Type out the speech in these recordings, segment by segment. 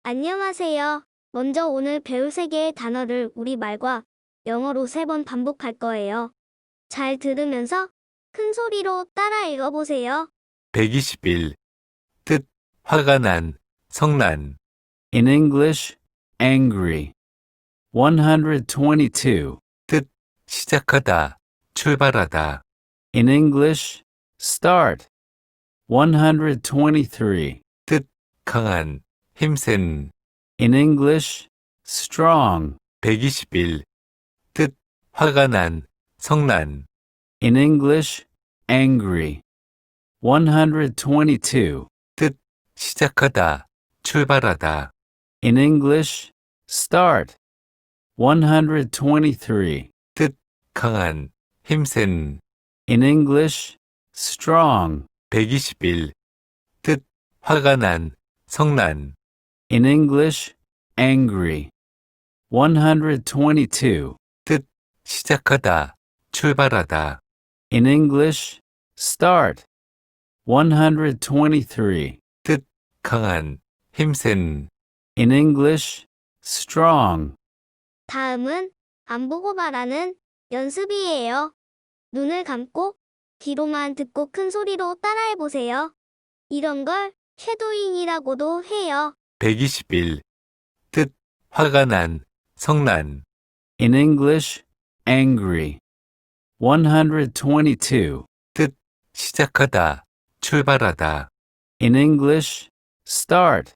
안녕하세요. 먼저 오늘 배울 세 개의 단어를 우리말과 영어로 3번 반복할 거예요. 잘 들으면서 큰 소리로 따라 읽어보세요. 121. 뜻, 화가 난, 성난. In English, angry. 122. 뜻, 시작하다, 출발하다. In English, start. 123. 뜻, 강한, 힘센. In English, strong. 121. 뜻, 화가 난, 성난. In English, angry. 122. 뜻, 시작하다, 출발하다. In English, start. 123. 뜻, 강한, 힘센. In English, strong. 121. 뜻, 화가 난, 성난. In English, angry. 122. 뜻, 시작하다, 출발하다. In English, start. 123. 뜻, 강한, 힘센. In English, strong. 다음은 안 보고 말하는 연습이에요. 눈을 감고 귀로만 듣고 큰 소리로 따라해보세요. 이런 걸 쉐도잉이라고도 해요. 121. 뜻, 화가 난, 성난. In English, angry. 122. 뜻, 시작하다, 출발하다. In English, start.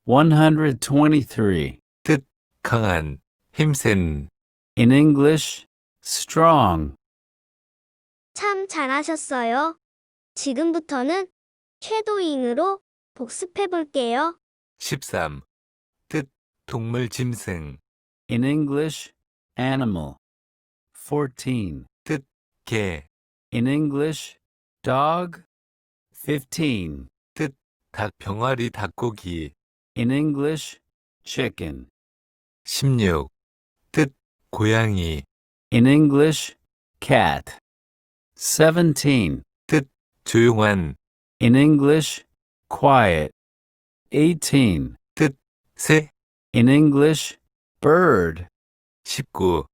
123. 뜻, 강한, 힘센. 참 In English, strong. 잘하셨어요. 지금부터는 쉐도잉으로 복습해볼게요. 13. 뜻, 동물 짐승. In English, animal. 14. 개. In English, dog. 15. 닭 병아리 닭고기. In English, chicken. 16. 뜻, 고양이. In English, cat. 17. 조용한. In English, quiet. 18. 새. In English, bird. 19.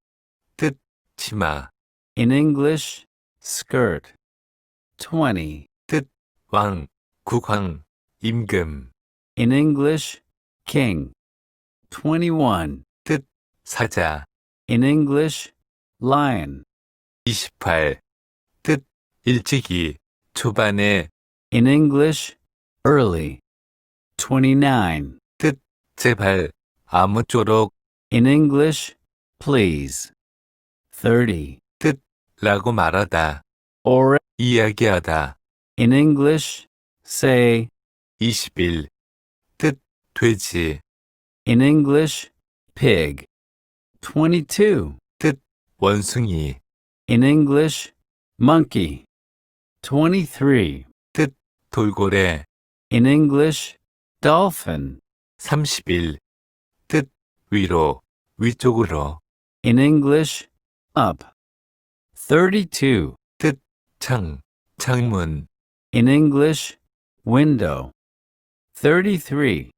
뜻, 치마. In English, skirt. 20. 왕, 국왕, 임금. In English, king. 21. 사자. In English, lion. 28. 뜻, 일찍이, 초반에. In English, early. 29. 제발, 아무쪼록. In English, please. 30. 라고 말하다. Or, 이야기하다. in English, say. 21. 뜻, 돼지. In English, pig. 22. 원숭이. In English, monkey. 23. 돌고래. In English, dolphin. 31. 뜻, 위로, 위쪽으로. In English, up. 32. 창, 창문. In English, window. 33.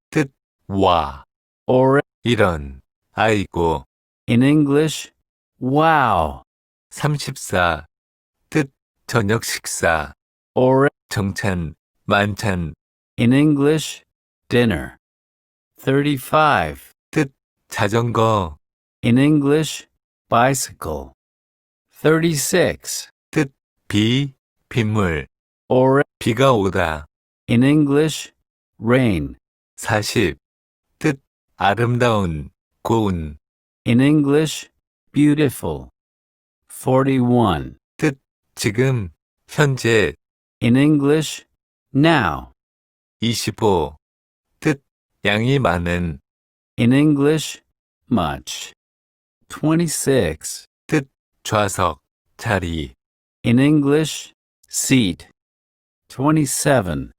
와, Or, 이런, 아이고. in English, wow. 34. 뜻, 저녁 식사. Or, 정찬, 만찬. in English, dinner. 35. 자전거. In English, bicycle. 36. 비, 빗물. Or, 비가 오다. in English, rain. 40. 뜻, 아름다운, 고운. In English, beautiful. 41. 지금, 현재. In English, now. 25. 뜻, 양이 많은. In English, much. 26. 좌석, 자리. In English, seat. 27.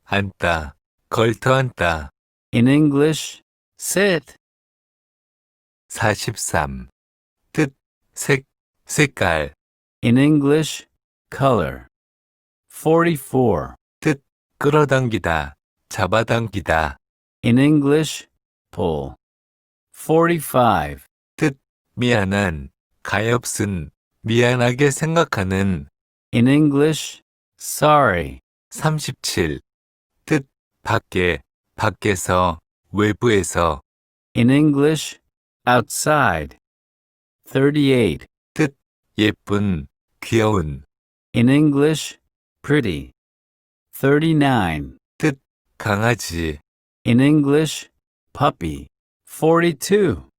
앉다, 걸터앉다. In English, sit. 43. 뜻, 색, 색깔. In English, color. 44. 끌어당기다, 잡아당기다. In English, pull. 45. 미안한, 가엾은, 미안하게 생각하는. In English, sorry. 37. 뜻, 밖에, 밖에서, 외부에서. In English, outside. 38. 예쁜, 귀여운. In English, pretty. 39. 강아지. In English, puppy. 42.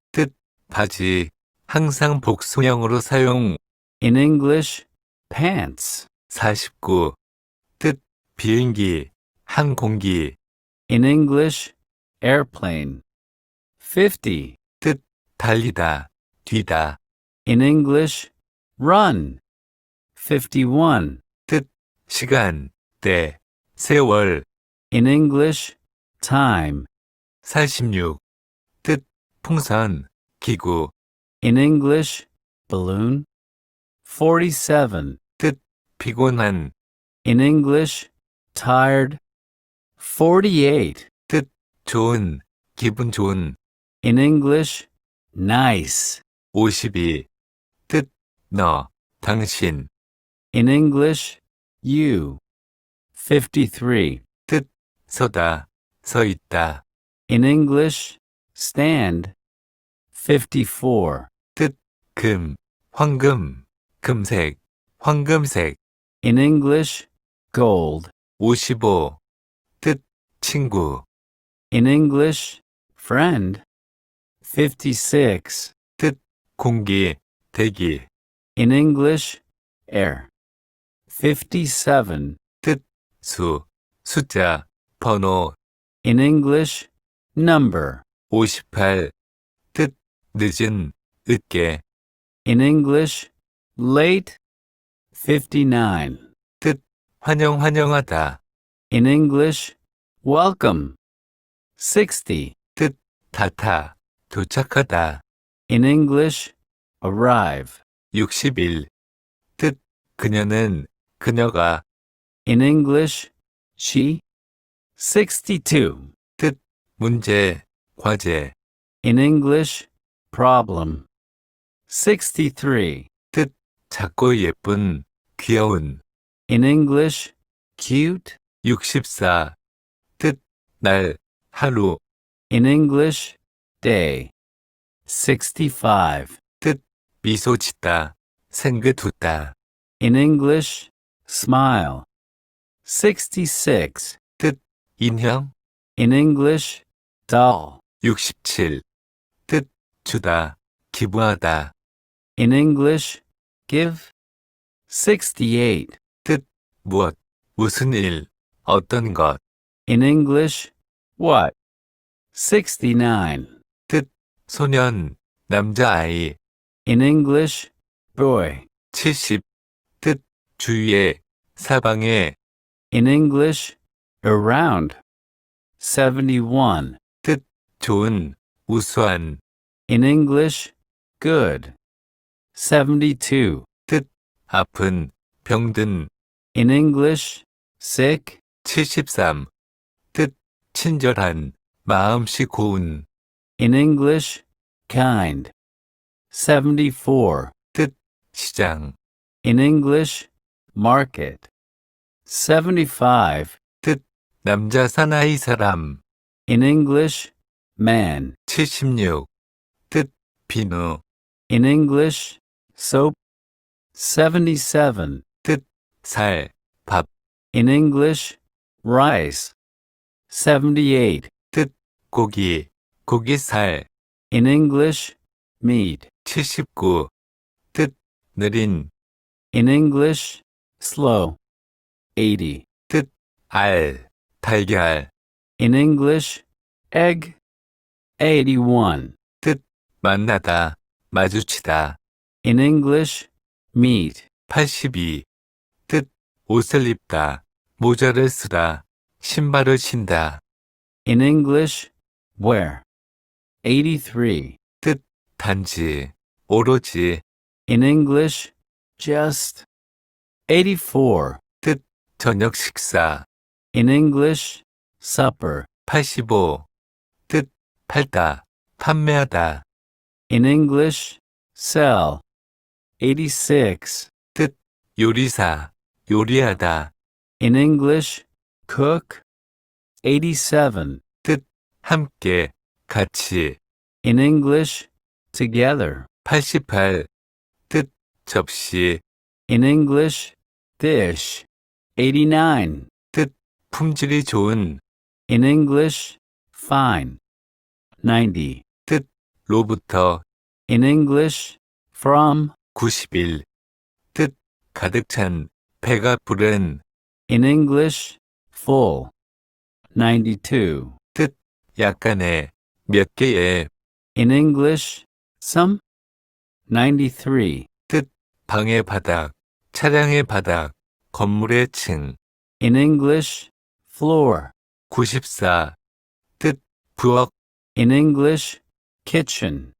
바지. 항상 복수형으로 사용. In English, pants. 49. 비행기, 항공기. In English, airplane. 50. 달리다, 뛰다. In English, run. 51. 시간, 때, 세월. In English, time. 46. 풍선, 기구. In English, balloon. 47. 피곤한. In English, tired. 48. 좋은, 기분 좋은. In English, nice. 52. 너, 당신. In English, you. 53. 서다, 서 있다. In English, stand. 54. 금, 황금, 금색, 황금색. In English, gold. 55. 친구. In English, friend. 56. 공기, 대기. In English, air. 57. 수, 숫자, 번호. In English, number. 58. 늦은, 늦게. In English, late. 59. 환영하다. In English, welcome. 60. 닿다, 도착하다. In English, arrive. 61. 그녀는, 그녀가. In English, she. 62. 문제, 과제. In English, problem. 63. 작고 예쁜, 귀여운. In English, cute. 64. 날, 하루. In English, day. 65. 미소 짓다, 생긋 웃다. In English, smile. 66. 인형. In English, doll. 67. 주다, 기부하다. In English, give. 68. 무엇, 무슨 일, 어떤 것. In English, what? 69. 소년, 남자아이. In English, boy. 70. 주위에, 사방에. In English, around. 71. 좋은, 우수한. In English, good. 72. 아픈, 병든. In English, sick. 73. 친절한, 마음씨 고운. In English, kind. 74. 시장. In English, market. 75. 남자 사나이 사람. In English, man. 76. 비누. In English, soap. 77. 살, 밥. In English, rice. 78. 고기, 고기살. In English, meat. 79. 느린. In English, slow. 80. 알, 달걀. In English, egg. 81. 만나다, 마주치다. In English, meet. 82. 옷을 입다, 모자를 쓰다, 신발을 신다. In English, wear. 83. 단지, 오로지. In English, just. 84. 저녁 식사. In English, supper. 85. 팔다, 판매하다. In English, sell. 86. 요리사, 요리하다. In English, cook. 87. 함께, 같이. In English, together. 88. 접시, In English, dish. 89. 품질이 좋은. In English, fine. 90. 로부터. In English, from. 91. 가득 찬, 배가 부른. In English, full. 92. 약간의, 몇 개의. In English, some. 93. 방의 바닥, 차량의 바닥, 건물의 층. In English, floor. 94. 부엌, In English, kitchen.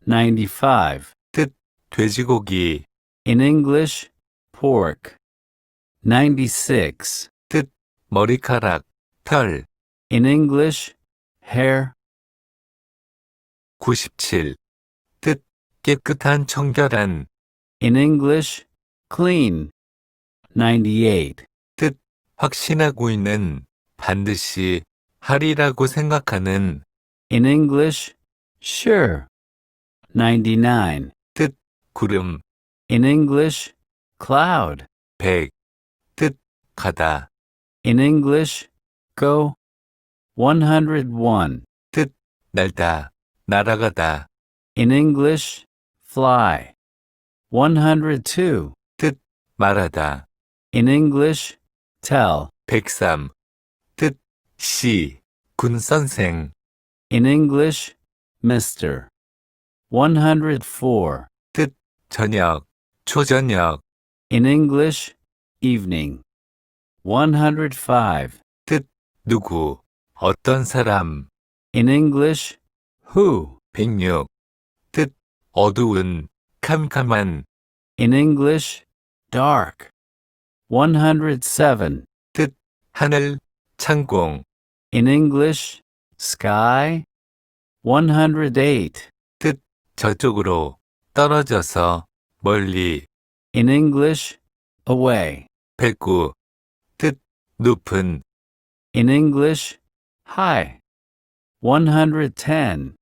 95. 돼지고기. In English, pork. 96. 머리카락, 털. In English, hair. 97. 깨끗한 청결한. In English, clean. 98. 확신하고 있는, 반드시, 하리라고 생각하는. In English, sure. 99. 구름, In English, cloud. 100. 가다. In English, go. 101. 날다, 날아가다. In English, fly. 102. 말하다. In English, tell. 103. 시, 군선생. In English, Mr. 104. 저녁, 초저녁. In English, evening. 105. 누구, 어떤 사람. In English, who. 106. 어두운, 캄캄한. In English, dark. 107. 하늘, 창공. In English, sky. 108. 저쪽으로, 떨어져서, 멀리. In English, away. 109. 높은. In English, high. 110.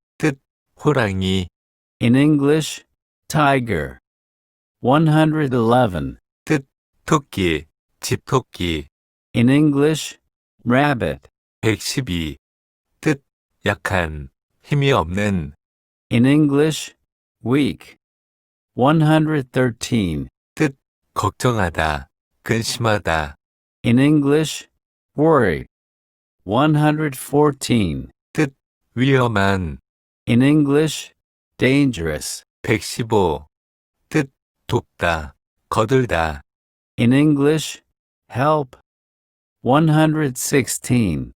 호랑이. In English, tiger. 111. 토끼, 집토끼. In English, rabbit. 112. 약한, 힘이 없는. In English, weak. 113. 걱정하다, 근심하다. In English, worried. 114. 위험한. In English, dangerous. 115. 돕다, 거들다. In English, help. 116.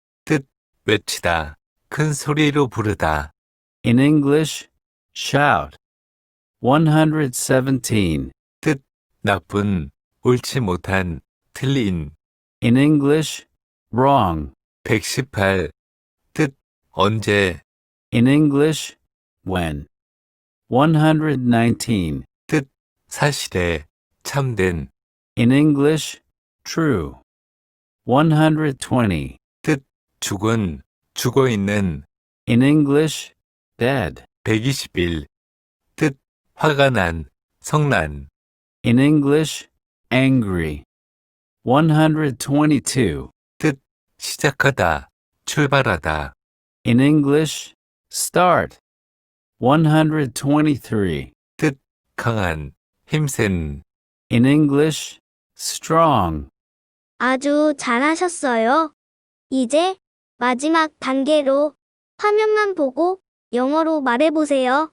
외치다, 큰 소리로 부르다. In English, shout. 117. 나쁜, 옳지 못한, 틀린. In English, wrong. 118. 언제. In English, when. 119. 사실에, 참된. In English, true. 120. 죽은, 죽어있는. In English, dead. 121. 화가 난, 성난. In English, angry. 122. 시작하다, 출발하다. In English, start. 123. 강한, 힘센. In English, strong. 아주 잘하셨어요. 이제 마지막 단계로 화면만 보고 영어로 말해보세요.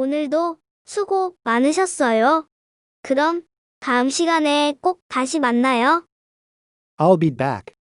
오늘도 수고 많으셨어요. 그럼 다음 시간에 꼭 다시 만나요. I'll be back.